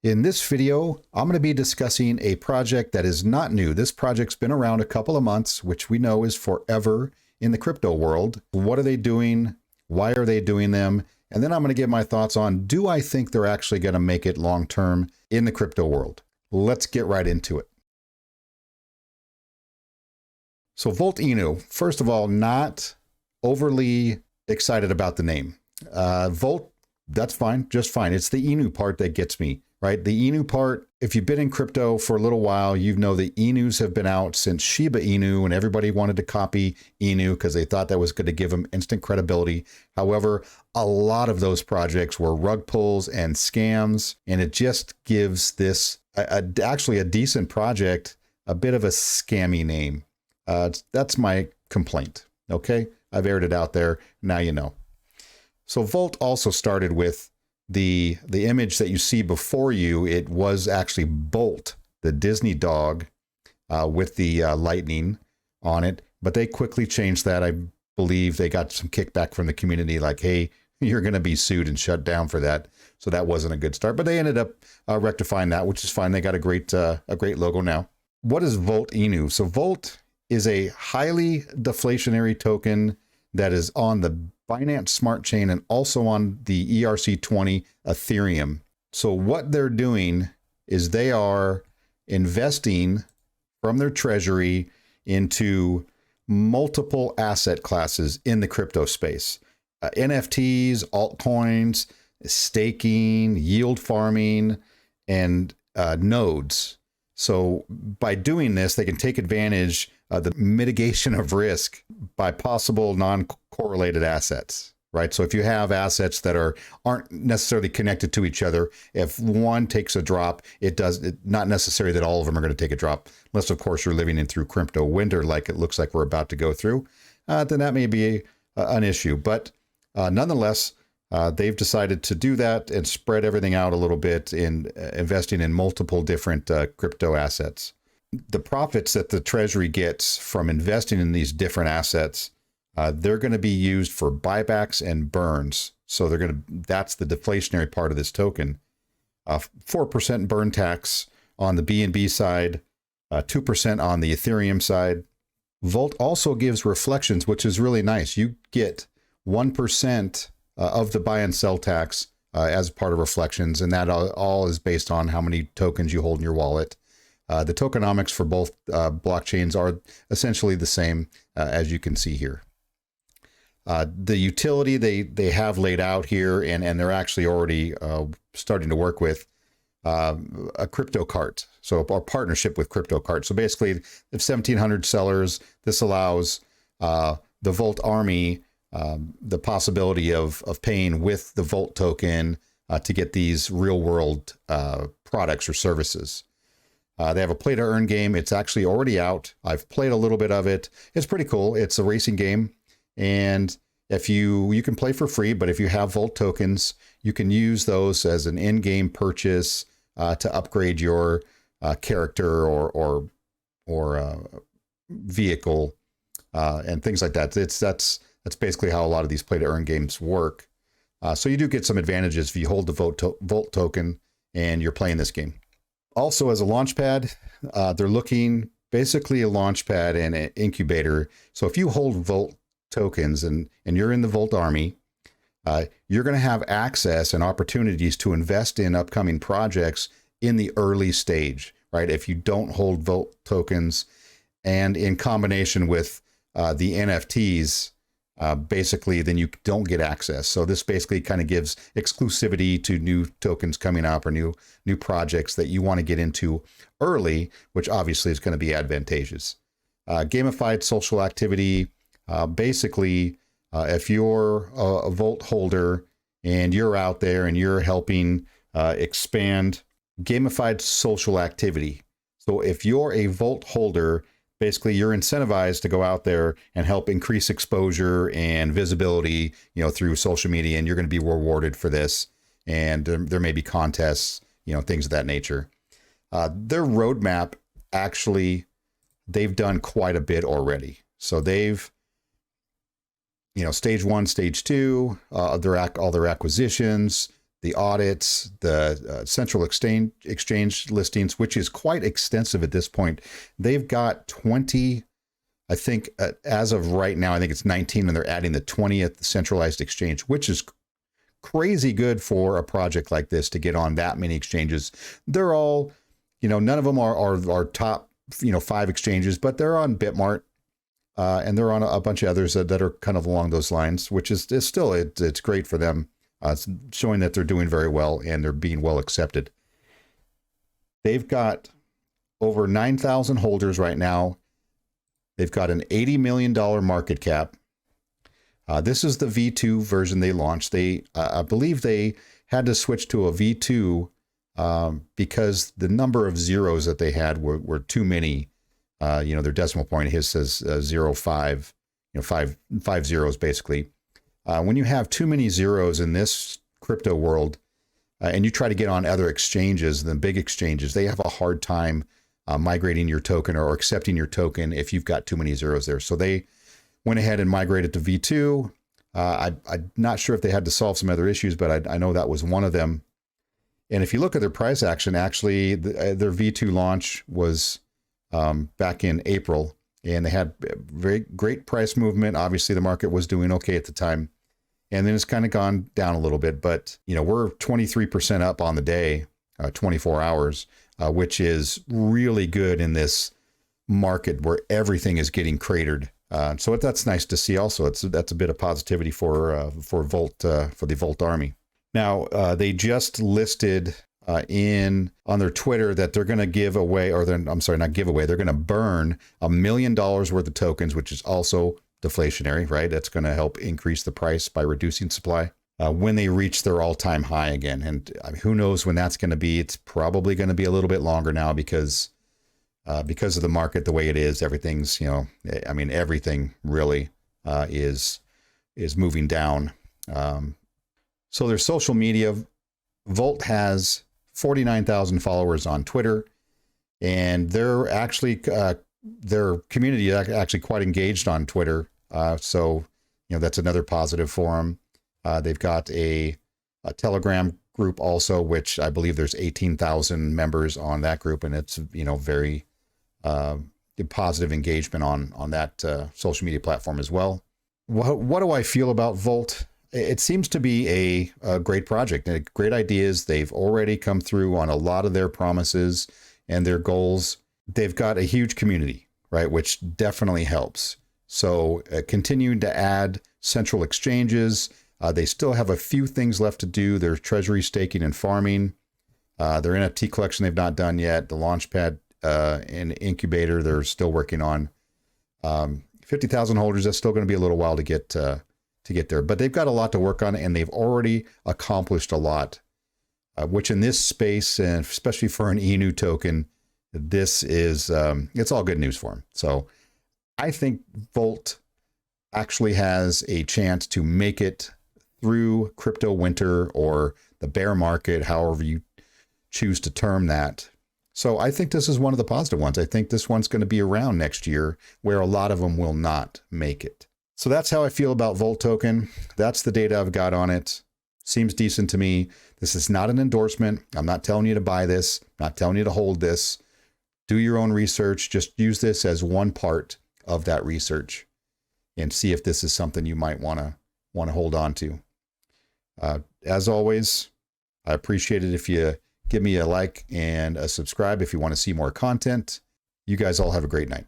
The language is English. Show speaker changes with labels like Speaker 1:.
Speaker 1: In this video, I'm going to be discussing a project that is not new. This project's been around a couple of months, which we know is forever in the crypto world. What are they doing? Why are they doing them? And then I'm going to give my thoughts on, do I think they're actually going to make it long-term in the crypto world? Let's get right into it. So Volt Inu, first of all, not overly excited about the name. Volt, that's fine, just fine. It's the Inu part that gets me. Right? The Inu part, if you've been in crypto for a little while, you know the Inus have been out since Shiba Inu, and everybody wanted to copy Inu because they thought that was going to give them instant credibility. However, a lot of those projects were rug pulls and scams, and it just gives this actually a decent project a bit of a scammy name. That's my complaint. Okay, I've aired it out there. Now you know. So Volt also started with the image that you see before you. It was actually Bolt, the Disney dog, with the lightning on it. But they quickly changed that. I believe they got some kickback from the community, like, hey, you're going to be sued and shut down for that. So that wasn't a good start. But they ended up rectifying that, which is fine. They got a great logo now. What is Volt Inu? So Volt is a highly deflationary token that is on the Binance Smart Chain and also on the ERC20 Ethereum. So what they're doing is they are investing from their treasury into multiple asset classes in the crypto space. NFTs, altcoins, staking, yield farming, and nodes. So by doing this, they can take advantage of the mitigation of risk by possible non-correlated assets, right? So if you have assets that aren't necessarily connected to each other, if one takes a drop, not necessarily that all of them are going to take a drop, unless of course you're living in through crypto winter like it looks like we're about to go through, then that may be an issue. But nonetheless, they've decided to do that and spread everything out a little bit in investing in multiple different crypto assets. The profits that the treasury gets from investing in these different assets, they're going to be used for buybacks and burns. So that's the deflationary part of this token. 4% burn tax on the BNB side, 2% on the Ethereum side. Volt also gives reflections, which is really nice. You get 1% of the buy and sell tax as part of reflections, and that all is based on how many tokens you hold in your wallet. The tokenomics for both blockchains are essentially the same, as you can see here. The utility they have laid out here, and they're actually already starting to work with a crypto cart, so a partnership with crypto cart. So basically, if 1,700 sellers, this allows the Volt Army the possibility of paying with the Volt token to get these real world products or services. They have a play to earn game. It's actually already out. I've played a little bit of it. It's pretty cool. It's a racing game. And if you can play for free, but if you have Volt tokens, you can use those as an in-game purchase to upgrade your character or vehicle and things like that. That's basically how a lot of these play to earn games work. So you do get some advantages if you hold the Volt token and you're playing this game. Also, as a launchpad, they're looking basically a launchpad and an incubator. So if you hold Volt tokens and you're in the Volt Army, you're going to have access and opportunities to invest in upcoming projects in the early stage, right? If you don't hold Volt tokens, and in combination with the NFTs, basically, then you don't get access. So this basically kind of gives exclusivity to new tokens coming up or new projects that you want to get into early, which obviously is going to be advantageous. Gamified social activity. Basically, if you're a Volt holder and you're out there and you're helping expand gamified social activity. So if you're a Volt holder, basically you're incentivized to go out there and help increase exposure and visibility, through social media, and you're going to be rewarded for this. And there may be contests, things of that nature. Their roadmap, actually, they've done quite a bit already. So they've, stage 1, stage 2, all their acquisitions. the audits, the central exchange listings, which is quite extensive at this point. They've got 20, I think as of right now, I think it's 19, and they're adding the 20th centralized exchange, which is crazy good for a project like this to get on that many exchanges. They're all, none of them are top, 5 exchanges, but they're on Bitmart, and they're on a bunch of others that are kind of along those lines, which is still, it's great for them. It's showing that they're doing very well and they're being well accepted. They've got over 9,000 holders right now. They've got an $80 million market cap. This is the V2 version they launched. I believe they had to switch to a V2 because the number of zeros that they had were too many. Their decimal point, his says 0.5, five zeros basically. When you have too many zeros in this crypto world, and you try to get on other exchanges, the big exchanges, they have a hard time migrating your token or accepting your token if you've got too many zeros there. So they went ahead and migrated to V2. I'm not sure if they had to solve some other issues, but I know that was one of them. And if you look at their price action, actually, their V2 launch was back in April, and they had very great price movement. Obviously, the market was doing okay at the time. And then it's kind of gone down a little bit, but we're 23% up on the day, 24 hours, which is really good in this market where everything is getting cratered. So that's nice to see. Also, that's a bit of positivity for Volt, for the Volt army. Now they just listed on their Twitter that they're going to give away, they're going to burn $1 million worth of tokens, which is also deflationary, right? That's going to help increase the price by reducing supply when they reach their all-time high again. And who knows when that's going to be? It's probably going to be a little bit longer now because of the market the way it is. Everything's, everything really is moving down. So their social media, Volt has 49,000 followers on Twitter, and they're actually their community is actually quite engaged on Twitter. So that's another positive for them. They've got a Telegram group also, which I believe there's 18,000 members on that group, and it's very positive engagement on that social media platform as well. What do I feel about Volt? It seems to be a great project and great ideas. They've already come through on a lot of their promises and their goals. They've got a huge community, right, which definitely helps. So continuing to add central exchanges. They still have a few things left to do. Their treasury staking and farming. Their NFT collection they've not done yet. The Launchpad and incubator they're still working on. 50,000 holders. That's still going to be a little while to get there. But they've got a lot to work on, and they've already accomplished a lot, which in this space, and especially for an Inu token, this is, it's all good news for them. So I think Volt actually has a chance to make it through crypto winter or the bear market, however you choose to term that. So I think this is one of the positive ones. I think this one's going to be around next year where a lot of them will not make it. So that's how I feel about Volt token. That's the data I've got on it. Seems decent to me. This is not an endorsement. I'm not telling you to buy this. I'm not telling you to hold this. Do your own research. Just use this as one part of that research and see if this is something you might want to hold on to. As always, I appreciate it if you give me a like and a subscribe if you want to see more content. You guys all have a great night.